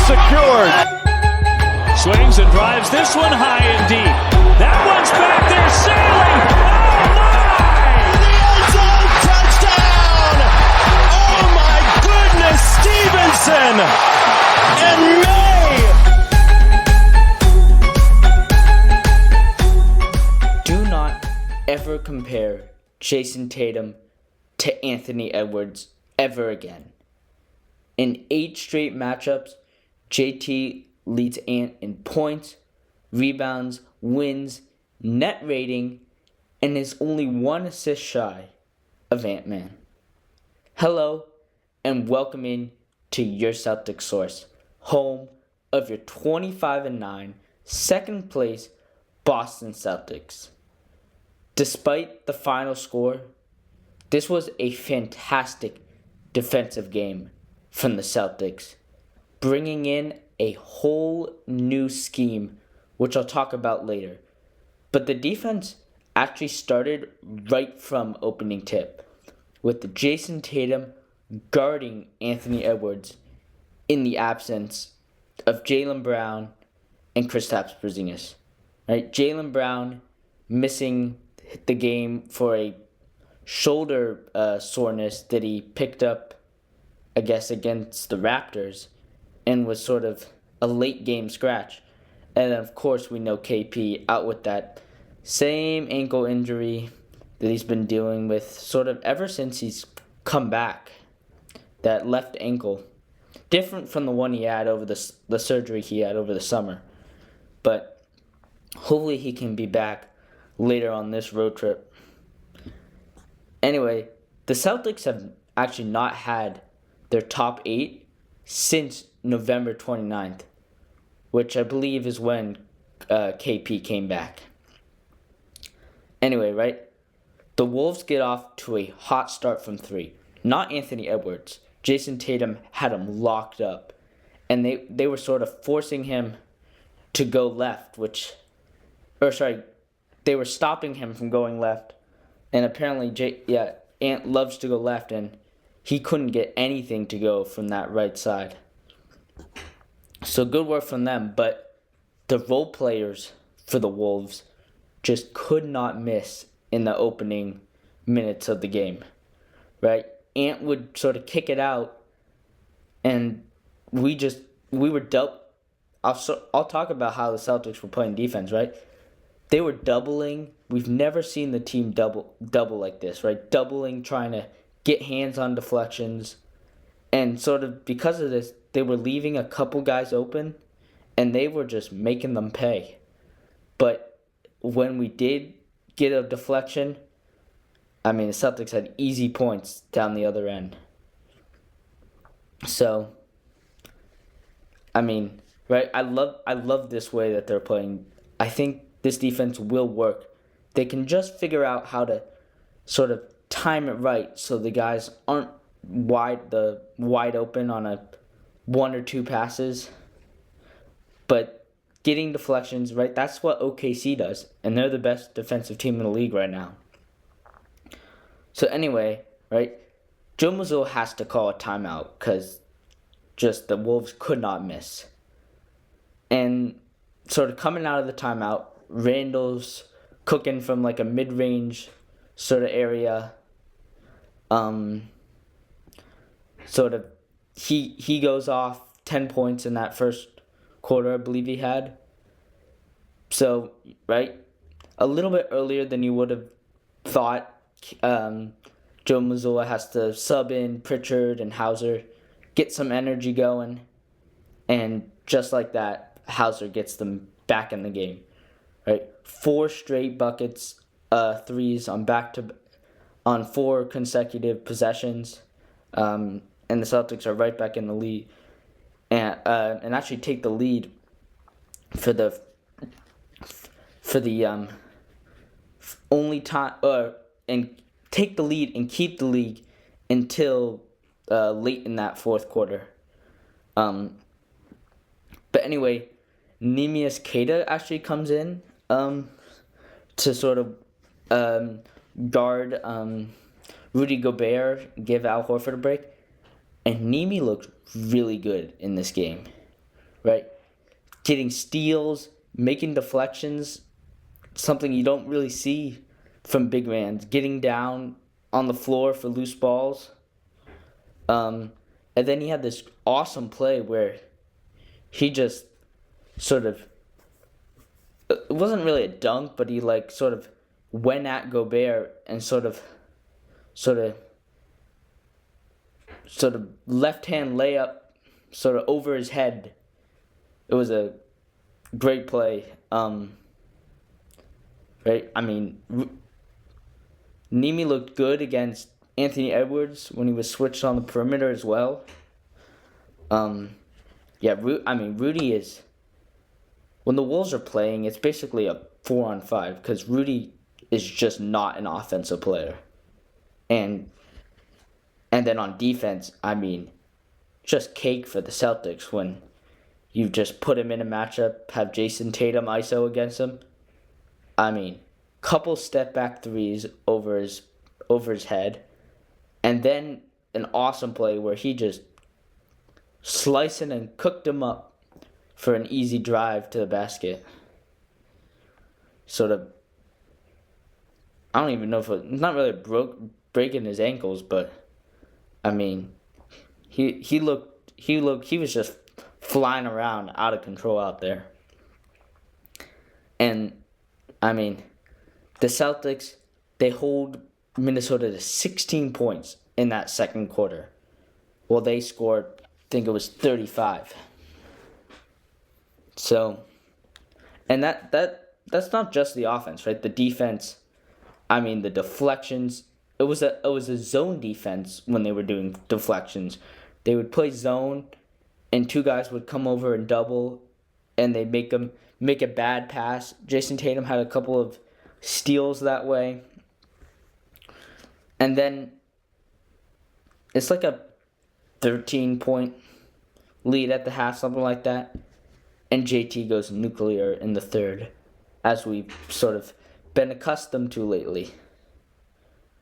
secured. Swings and drives this one high and deep. That one's back there sailing. Oh my goodness, Stevenson and May. Do not ever compare Jayson Tatum to Anthony Edwards ever again. In 8 straight matchups, JT leads Ant in points, rebounds, wins, net rating, and is only 1 assist shy of Ant-Man. Hello, and welcome in to your Celtics source, home of your 25-9, second place Boston Celtics. Despite the final score, this was a fantastic defensive game from the Celtics, bringing in a whole new scheme, which I'll talk about later. But the defense actually started right from opening tip, with Jayson Tatum guarding Anthony Edwards in the absence of Jaylen Brown and Kristaps Porzingis. Right? Jaylen Brown missing the game for a shoulder soreness that he picked up, I guess, against the Raptors, and was sort of a late game scratch. And then, of course, we know KP out with that same ankle injury that he's been dealing with sort of ever since he's come back. That left ankle. Different from the one he had over the surgery he had over the summer. But hopefully he can be back later on this road trip. Anyway, the Celtics have actually not had their top 8 since November 29th, which I believe is when KP came back. Anyway, right? The Wolves get off to a hot start from 3. Not Anthony Edwards. Jayson Tatum had him locked up. And they were sort of forcing him to go left, they were stopping him from going left. And apparently, Ant loves to go left, and he couldn't get anything to go from that right side. So good work from them, but the role players for the Wolves just could not miss in the opening minutes of the game, right? Ant would sort of kick it out, and we were double. I'll talk about how the Celtics were playing defense, right? They were doubling. We've never seen the team double like this, right? Doubling, trying to get hands on deflections. And sort of because of this, they were leaving a couple guys open, and they were just making them pay. But when we did get a deflection, I mean, the Celtics had easy points down the other end. So, I mean, right? I love this way that they're playing. I think this defense will work. They can just figure out how to sort of time it right so the guys aren't wide open on a 1 or 2 passes. But getting deflections, right? That's what OKC does, and they're the best defensive team in the league right now. So anyway, right? Joe Mazzulla has to call a timeout because just the Wolves could not miss. And sort of coming out of the timeout, Randall's cooking from like a mid-range sort of area. Sort of he goes off 10 points in that first quarter, I believe he had. So, right? A little bit earlier than you would have thought, Joe Mazzulla has to sub in Pritchard and Hauser, get some energy going, and just like that, Hauser gets them back in the game. Right, 4 straight buckets, threes on 4 consecutive possessions, and the Celtics are right back in the lead, and actually take the lead for the only time, and take the lead and keep the lead until late in that fourth quarter. But anyway, Neemias Queta actually comes in to sort of guard Rudy Gobert, give Al Horford a break. And Nemi looked really good in this game, right? Getting steals, making deflections, something you don't really see from big man. Getting down on the floor for loose balls. And then he had this awesome play where he just sort of, it wasn't really a dunk, but he like sort of went at Gobert and sort of left hand layup sort of over his head. It was a great play. Right? I mean, Nimi looked good against Anthony Edwards when he was switched on the perimeter as well. Rudy is, when the Wolves are playing, it's basically a 4-on-5 because Rudy is just not an offensive player. And then on defense, I mean, just cake for the Celtics when you just put him in a matchup, have Jayson Tatum ISO against him. I mean, couple step back threes over his head, and then an awesome play where he just sliced it and cooked him up for an easy drive to the basket. Sort of, I don't even know if it's not really breaking his ankles, but I mean, he was just flying around out of control out there. And I mean, the Celtics, they hold Minnesota to 16 points in that second quarter. Well, they scored, I think it was 35. So, and that's not just the offense, right? The defense, I mean, the deflections. It was a zone defense when they were doing deflections. They would play zone, and two guys would come over and double, and they'd make a bad pass. Jayson Tatum had a couple of steals that way. And then it's like a 13-point lead at the half, something like that. And JT goes nuclear in the third, as we've sort of been accustomed to lately.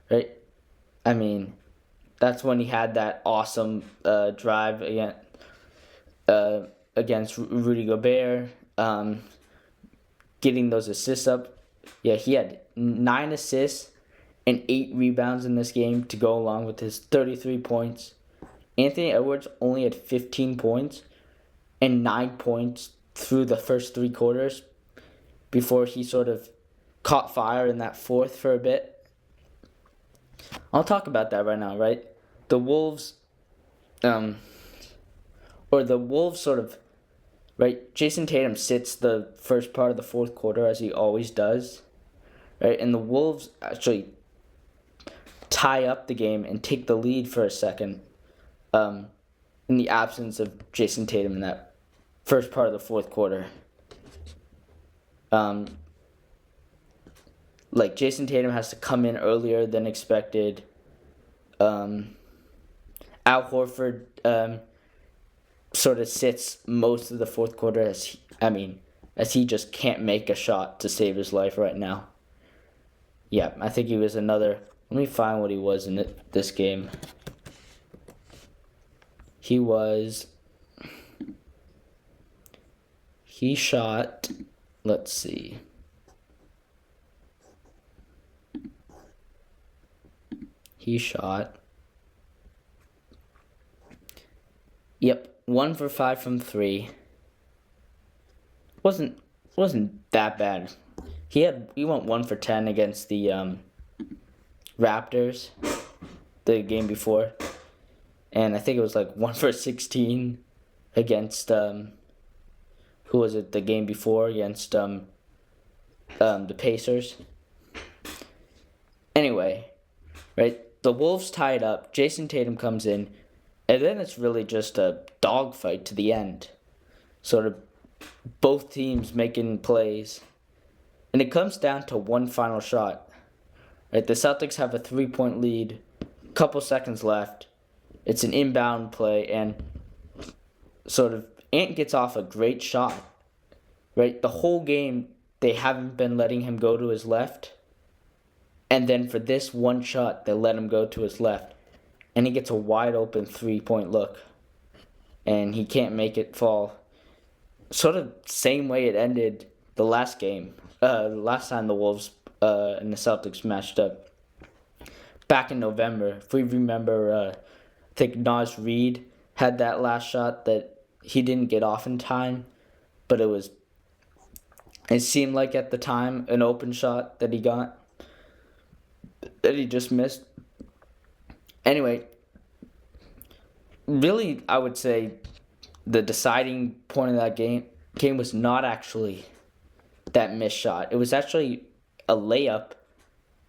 Right? I mean, that's when he had that awesome drive against Rudy Gobert, getting those assists up. Yeah, he had 9 assists and 8 rebounds in this game to go along with his 33 points. Anthony Edwards only had 15 points and 9 points through the first 3 quarters before he sort of caught fire in that fourth for a bit. I'll talk about that right now, right? The Wolves, sort of, right? Jayson Tatum sits the first part of the fourth quarter as he always does, right? And the Wolves actually tie up the game and take the lead for a second, in the absence of Jayson Tatum in that first part of the fourth quarter. Like Jayson Tatum has to come in earlier than expected. Al Horford sort of sits most of the fourth quarter as he just can't make a shot to save his life right now. Yeah, I think he was another. Let me find what he was in this game. He shot, let's see. He shot. Yep, 1 for 5 from 3. Wasn't that bad. He went 1 for 10 against the Raptors the game before. And I think it was like 1 for 16 against who was it the game before against the Pacers. Anyway, right? The Wolves tie it up. Jayson Tatum comes in, and then it's really just a dogfight to the end. Sort of both teams making plays. And it comes down to one final shot. Right? The Celtics have a 3-point lead, couple seconds left. It's an inbound play, and sort of Ant gets off a great shot. Right? The whole game, they haven't been letting him go to his left. And then for this one shot, they let him go to his left. And he gets a wide open 3-point look. And he can't make it fall. sort of same way it ended the last game. Last time the Wolves and the Celtics matched up back in November. If we remember, I think Naz Reid had that last shot that he didn't get off in time, but it seemed like at the time an open shot that he got that he just missed. Anyway, really, I would say the deciding point of that game was not actually that missed shot. It was actually a layup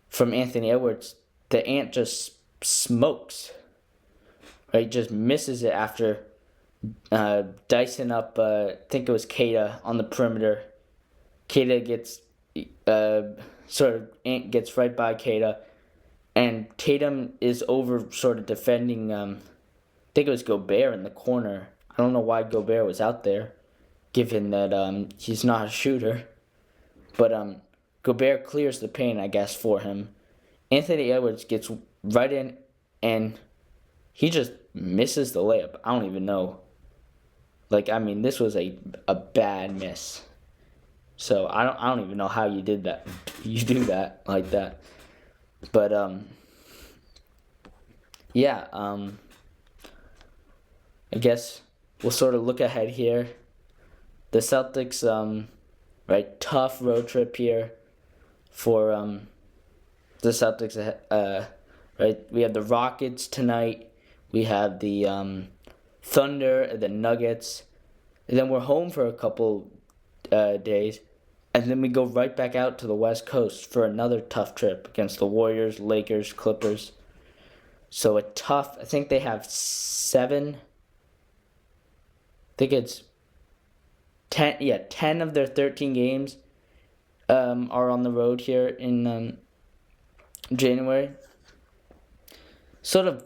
from Anthony Edwards. The Ant just smokes. Right, just misses it after dicing up. I think it was Keita on the perimeter. Keita gets Ant gets right by Keita, and Tatum is over sort of defending. I think it was Gobert in the corner. I don't know why Gobert was out there, given that he's not a shooter. But Gobert clears the paint, I guess, for him. Anthony Edwards gets right in, and he just misses the layup. I don't even know. This was a bad miss. So I don't even know how you did that. You do that like that. But I guess we'll sort of look ahead here. The Celtics, tough road trip here for the Celtics. We have the Rockets tonight. We have the Thunder, the Nuggets, and then we're home for a couple days, and then we go right back out to the West Coast for another tough trip against the Warriors, Lakers, Clippers. So I think they have 7. I think it's 10. Yeah, 10 of their 13 games are on the road here in January. Sort of,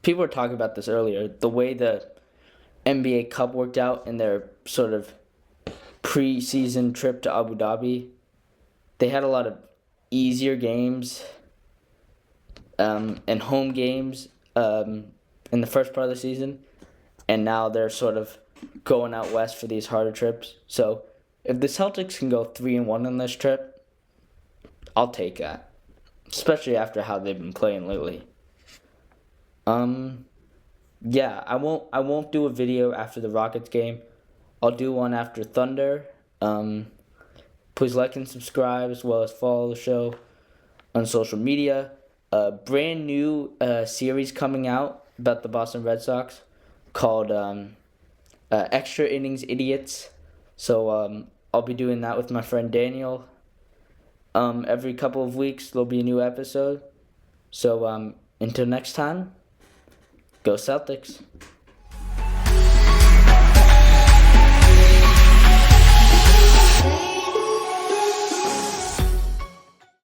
people were talking about this earlier. The way the NBA Cup worked out in their sort of preseason trip to Abu Dhabi, they had a lot of easier games and home games in the first part of the season, and now they're sort of going out west for these harder trips. So if the Celtics can go 3-1 on this trip, I'll take that, especially after how they've been playing lately. Yeah, I won't do a video after the Rockets game. I'll do one after Thunder. Please like and subscribe, as well as follow the show on social media. A brand new series coming out about the Boston Red Sox called Extra Innings Idiots. So I'll be doing that with my friend Daniel. Every couple of weeks there'll be a new episode. So until next time, go Celtics.